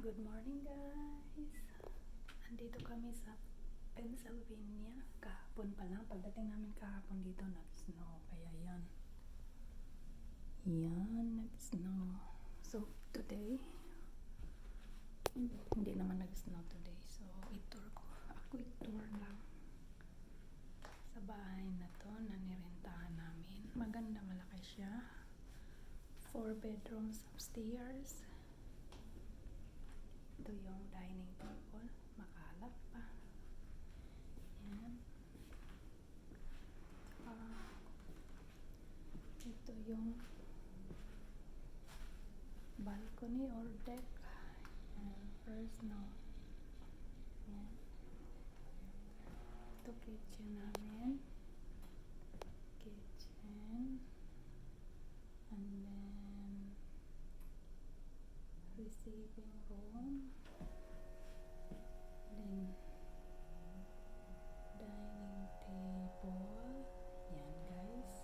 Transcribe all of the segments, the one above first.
Good morning guys! Andito kami sa Pennsylvania. Kahapon pa lang. Pagdating namin kahapon dito nag-snow. Kaya yan. Yan, nag-snow. So today, hindi naman nag-snow today. So i-tour ko. Ako i-tour lang sa bahay na to na nirentahan namin. Maganda, malaki siya. 4 bedrooms upstairs. Ito yung dining table. Makalat pa. Yan. Ito yung balcony or deck. Yan. First no. Yan. Ito kitchen namin. Kitchen. And then receiving room. Then dining table. Yan guys.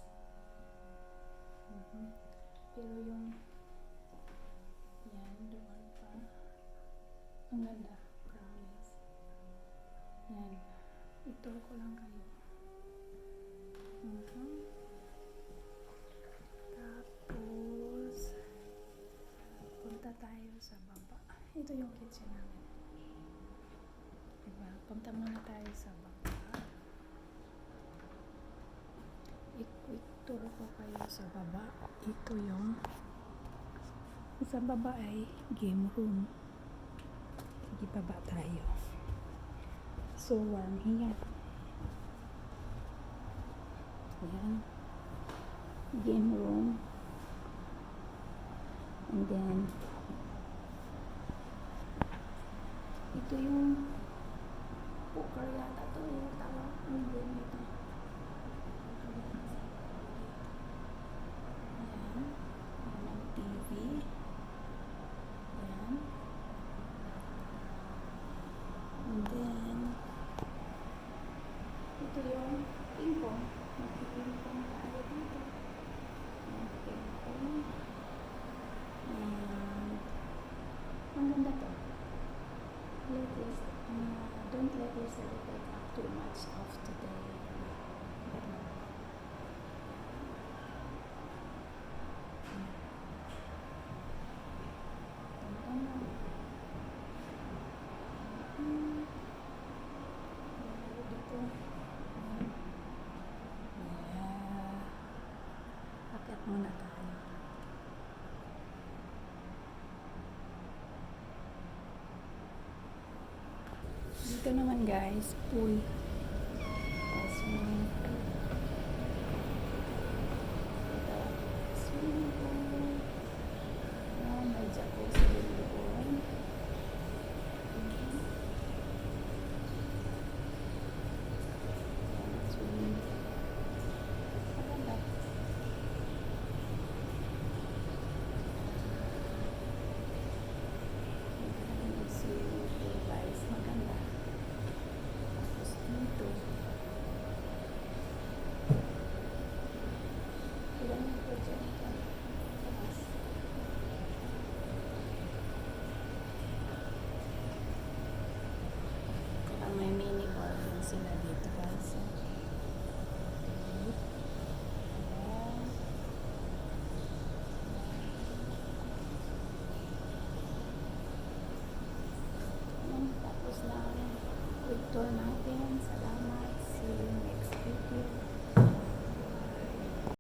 Pero yung yan doon pa. Ang ganda. Promise. Yan. Ito ko lang kayo. Tapos punta tayo sa baba. Ito yung kitchen namin. Diba? Punta muna tayo sa baba. I-quick tour ko kayo sa baba. Ito yung sa baba ay game room. Sige, baba tayo. So warm here. Ayan. Game room. And then ito yung poker yata to yung tawag ng game ito. Ayan. Ayan ang TV. Ayan. And then ito yung ping pong. Mag-ping pong tayo dito. Ayan, ping pong. And ang ganda to. Don't let yourself take up too much of today. Akit muna tayo. Dito naman guys, pool. Swimming pool. Ito, swimming pool. Ayan, may jacuzzi din doon. Ayan, swimming pool. Maganda. Maganda swimming pool guys. Maganda. Dito. Ilan yung pwede dito? Taas. Parang may mini bar din sila dito guys. Tapos na quick tour natin. Salamat. See you next.